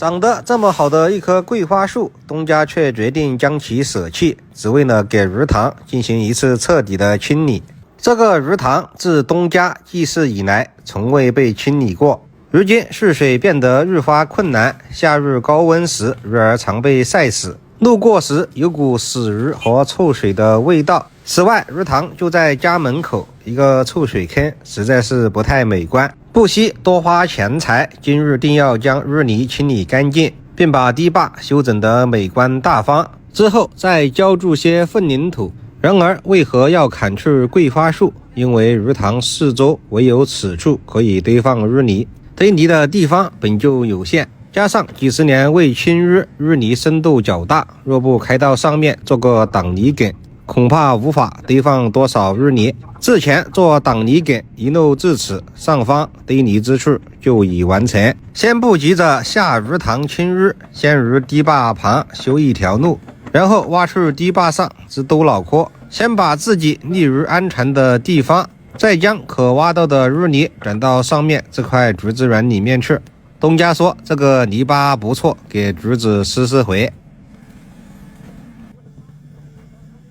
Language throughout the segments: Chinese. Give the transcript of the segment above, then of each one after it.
长得这么好的一棵桂花树，东家却决定将其舍弃，只为了给鱼塘进行一次彻底的清理。这个鱼塘自东家记事以来从未被清理过，如今蓄水变得愈发困难，夏日高温时鱼儿常被晒死，路过时有股死鱼和臭水的味道。此外，鱼塘就在家门口，一个臭水坑实在是不太美观，不惜多花钱财，今日定要将淤泥清理干净，并把堤坝修整得美观大方，之后再浇筑些混凝土。然而为何要砍去桂花树？因为鱼塘四周唯有此处可以堆放淤泥，堆泥的地方本就有限，加上几十年未清淤，淤泥深度较大，若不开到上面做个挡泥梗，恐怕无法堆放多少淤泥。之前做挡泥梗一路至此，上方堆泥之处就已完成。先不急着下鱼塘清淤，先于堤坝旁修一条路，然后挖去堤坝上之兜脑壳，先把自己立于安全的地方，再将可挖到的淤泥转到上面这块橘子园里面去。东家说这个泥巴不错，给橘子施肥。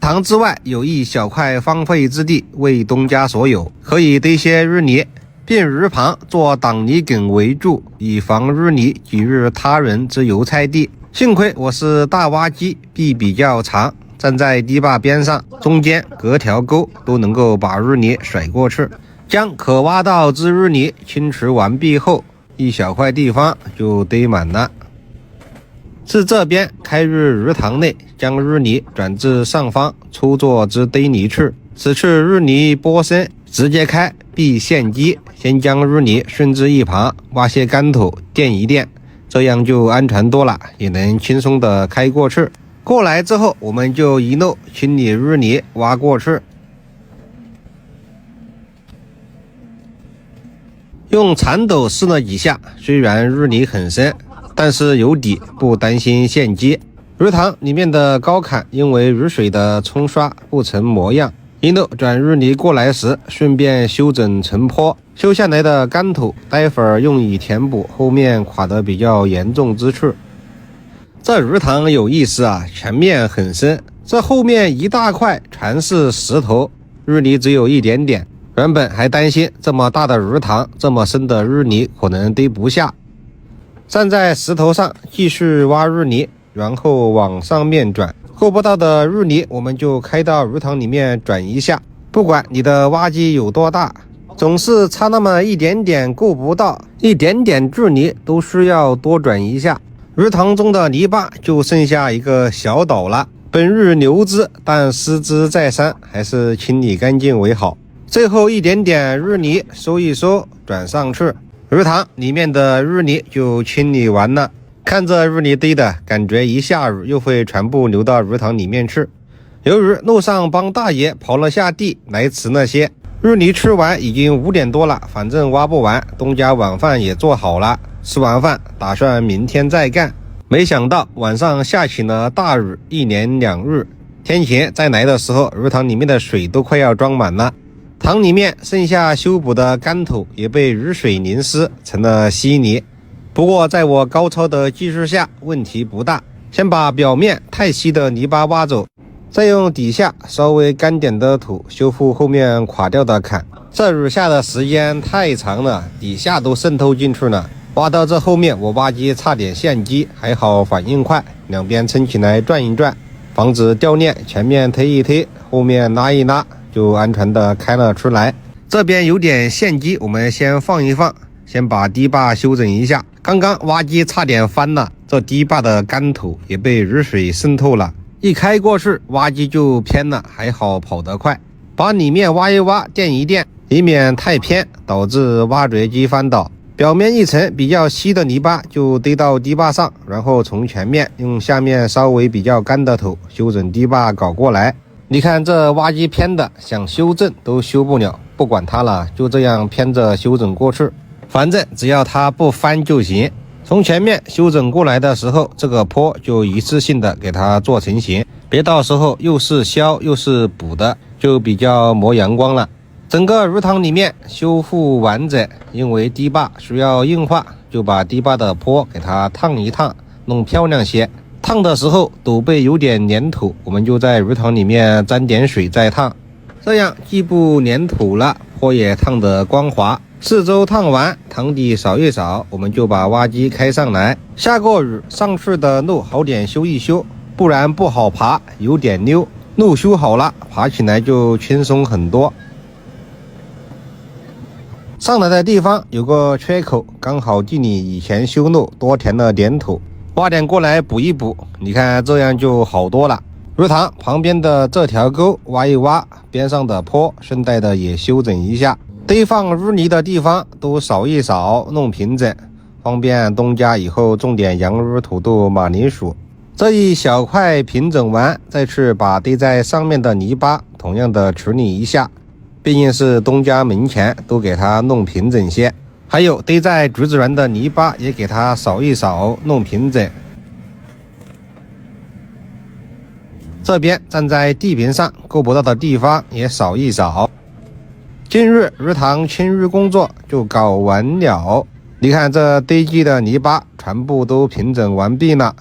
塘之外有一小块荒废之地，为东家所有，可以堆些淤泥，并于旁做挡泥梗围住，以防淤泥挤入他人之油菜地。幸亏我是大挖机，臂比较长，站在堤坝边上，中间隔条沟，都能够把淤泥甩过去。将可挖到之淤泥清除完毕后，一小块地方就堆满了。自这边开入鱼塘内，将淤泥转至上方粗作之堆泥处，此处淤泥波深，直接开必陷击，先将淤泥顺至一旁，挖些干土垫一垫，这样就安全多了，也能轻松的开过去。过来之后，我们就一路清理淤泥挖过去，用铲斗试了几下，虽然淤泥很深，但是有底，不担心陷击。鱼塘里面的高坎因为雨水的冲刷不成模样，一路转淤泥过来时，顺便修整成坡，修下来的干土待会儿用以填补后面垮得比较严重之处。这鱼塘有意思啊，前面很深，这后面一大块全是石头，淤泥只有一点点。原本还担心这么大的鱼塘，这么深的淤泥可能堆不下，站在石头上继续挖淤泥，然后往上面转，够不到的淤泥我们就开到鱼塘里面转一下。不管你的挖机有多大，总是差那么一点点够不到，一点点距离都需要多转一下。鱼塘中的泥巴就剩下一个小岛了，本欲留之，但思之再三，还是清理干净为好。最后一点点淤泥收一收，转上去，鱼塘里面的淤泥就清理完了。看着淤泥堆的，感觉一下雨又会全部流到鱼塘里面去。由于路上帮大爷刨了下地来迟那些，淤泥吃完已经5点多了，反正挖不完，东家晚饭也做好了，吃完饭打算明天再干。没想到晚上下起了大雨，1连2日，天晴再来的时候，鱼塘里面的水都快要装满了。塘里面剩下修补的干土也被雨水淋湿成了稀泥，不过在我高超的技术下问题不大。先把表面太稀的泥巴挖走，再用底下稍微干点的土修复后面垮掉的坎。这雨下的时间太长了，底下都渗透进去了，挖到这后面我挖机差点陷机，还好反应快，两边撑起来转一转，防止掉链，前面推一推，后面拉一拉，就安全的开了出来。这边有点陷机，我们先放一放，先把堤坝修整一下。刚刚挖机差点翻了，这堤坝的干土也被雨水渗透了，一开过去挖机就偏了，还好跑得快，把里面挖一挖，垫一垫，以免太偏导致挖掘机翻倒。表面一层比较稀的泥巴就堆到堤坝上，然后从前面用下面稍微比较干的土修整堤坝搞过来。你看这挖机偏的，想修正都修不了，不管它了，就这样偏着修整过去，反正只要它不翻就行。从前面修整过来的时候，这个坡就一次性的给它做成型，别到时候又是削又是补的，就比较磨阳光了。整个鱼塘里面修复完整，因为堤坝需要硬化，就把堤坝的坡给它烫一烫，弄漂亮些。烫的时候陡背有点粘土，我们就在鱼塘里面沾点水再烫，这样既不粘土了，坡也烫得光滑。四周烫完，塘底扫一扫，我们就把挖机开上来。下过雨，上去的路好点修一修，不然不好爬，有点溜。路修好了，爬起来就轻松很多。上来的地方有个缺口，刚好地里以前修路多填了点土，挖点过来补一补，你看这样就好多了。鱼塘旁边的这条沟挖一挖，边上的坡顺带的也修整一下，堆放淤泥的地方都扫一扫，弄平整，方便东家以后种点洋芋、土豆、马铃薯。这一小块平整完，再去把堆在上面的泥巴同样的处理一下，毕竟是东家门前，都给它弄平整些。还有堆在橘子园的泥巴也给它扫一扫，弄平整。这边站在地坪上够不到的地方也扫一扫。今日鱼塘清淤工作就搞完了。你看这堆积的泥巴全部都平整完毕了。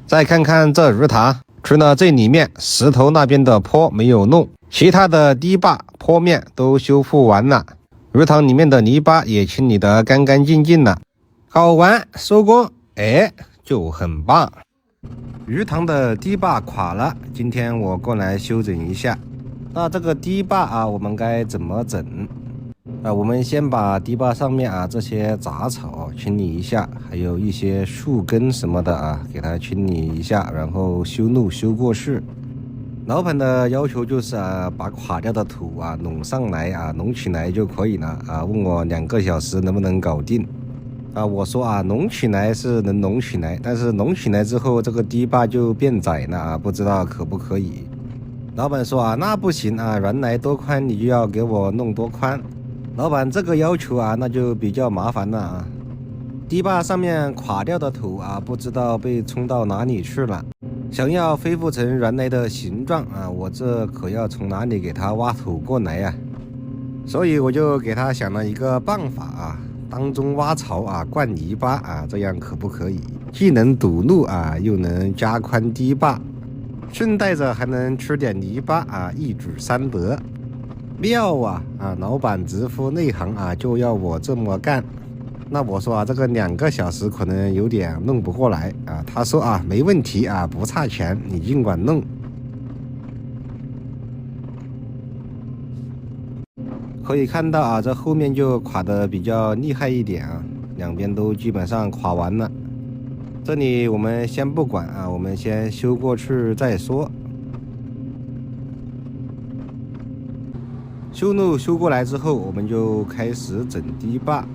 再看看这鱼塘，除了这里面石头那边的坡没有弄，其他的堤坝坡面都修复完了，鱼塘里面的泥巴也清理得干干净净了。搞完收工，就很棒。鱼塘的堤坝垮了，今天我过来修整一下。那这个堤坝我们该怎么整？我们先把堤坝上面这些杂草清理一下，还有一些树根什么的给它清理一下，然后修路修过去。老板的要求就是把垮掉的土弄上来弄起来就可以了问我2个小时能不能搞定我说弄起来是能弄起来，但是弄起来之后这个堤坝就变窄了不知道可不可以。老板说那不行原来多宽你就要给我弄多宽。老板这个要求那就比较麻烦了堤坝上面垮掉的土不知道被冲到哪里去了，想要恢复成原来的形状我这可要从哪里给它挖土过来呀？所以我就给他想了一个办法当中挖槽灌泥巴这样可不可以？既能堵路又能加宽堤坝，顺带着还能吃点泥巴一举3得。妙老板直呼内行就要我这么干。那我说这个2个小时可能有点弄不过来他说没问题不差钱，你尽管弄。可以看到这后面就垮得比较厉害一点两边都基本上垮完了。这里我们先不管我们先修过去再说。修路修过来之后，我们就开始整堤坝。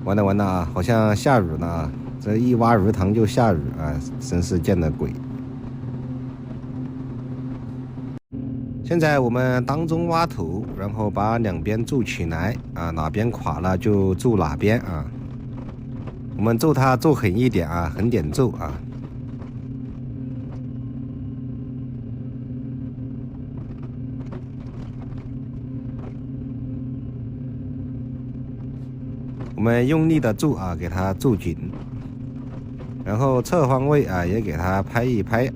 完了好像下雨了这一挖鱼塘就下雨真是见了鬼。现在我们当中挖土，然后把两边筑起来哪边垮了就筑哪边我们筑它筑狠一点狠点筑我们用力的筑给它筑紧，然后侧方位也给它拍一拍。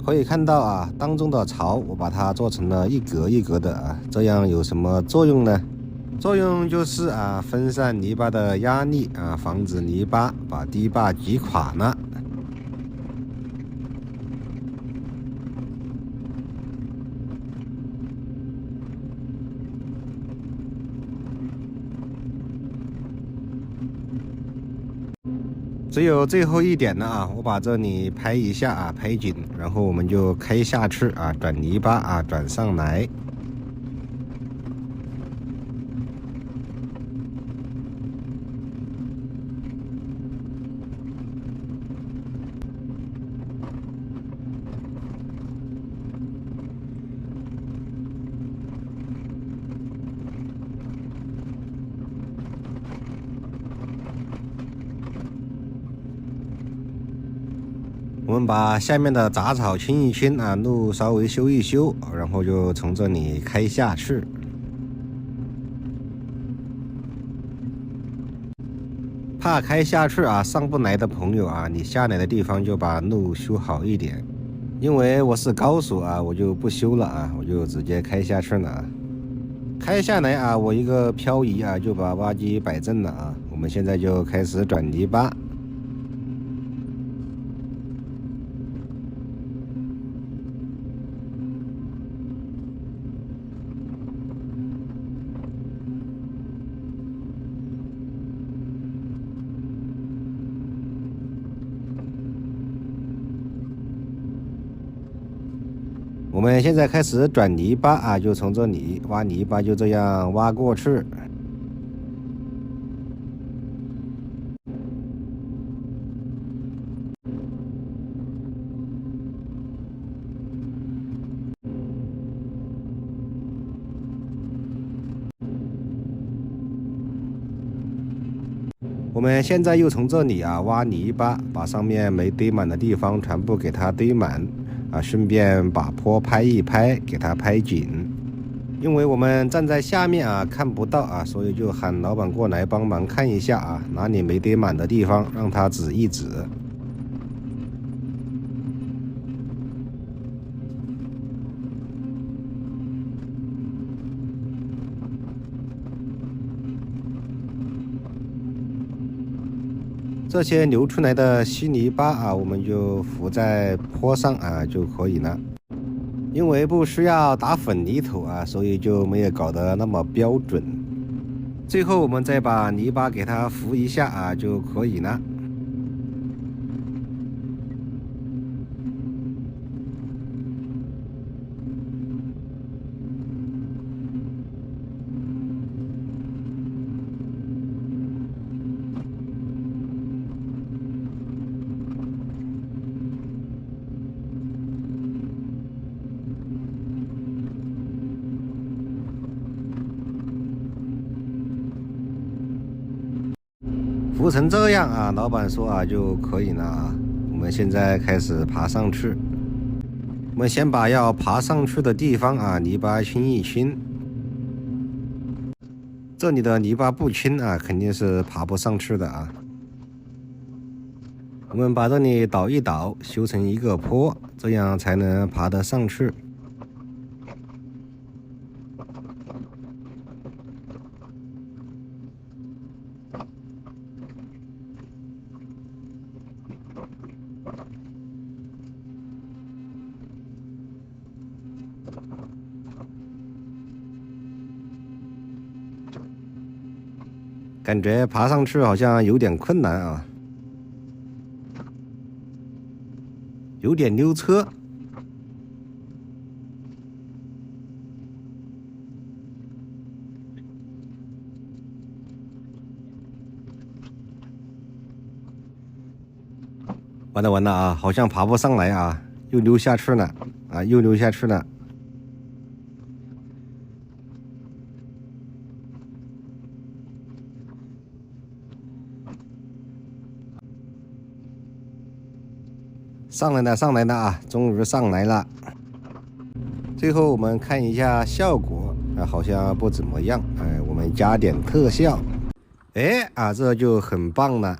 可以看到当中的槽我把它做成了一格一格的这样有什么作用呢？作用就是分散泥巴的压力防止泥巴把堤坝挤垮了。只有最后一点了我把这里拍一下拍紧，然后我们就开下去转泥巴转上来。们把下面的杂草清一清啊，路稍微修一修，然后就从这里开下去。怕开下去啊上不来的朋友啊，你下来的地方就把路修好一点。因为我是高手啊，我就不修了啊，我就直接开下去了啊。开下来啊，我一个漂移啊，就把挖机摆正了啊。我们现在就开始转泥巴。我们现在开始转泥巴啊，就从这里挖泥巴，就这样挖过去。我们现在又从这里啊挖泥巴，把上面没堆满的地方全部给它堆满啊，顺便把坡拍一拍，给它拍紧。因为我们站在下面啊看不到啊，所以就喊老板过来帮忙看一下啊，哪里没堆满的地方让他指一指。这些流出来的稀泥巴啊，我们就浮在坡上啊就可以了。因为不需要打粉泥头啊，所以就没有搞得那么标准。最后我们再把泥巴给它浮一下啊就可以了。浮成这样啊，老板说啊就可以了啊。我们现在开始爬上去。我们先把要爬上去的地方啊泥巴清一清。这里的泥巴不清啊，肯定是爬不上去的啊。我们把这里倒一倒，修成一个坡，这样才能爬得上去。感觉爬上去好像有点困难啊，有点溜车。完了完了啊，好像爬不上来啊，又溜下去了啊，又溜下去了。上来了，上来了啊！终于上来了。最后我们看一下效果啊，好像不怎么样。哎，我们加点特效，哎啊，这就很棒了。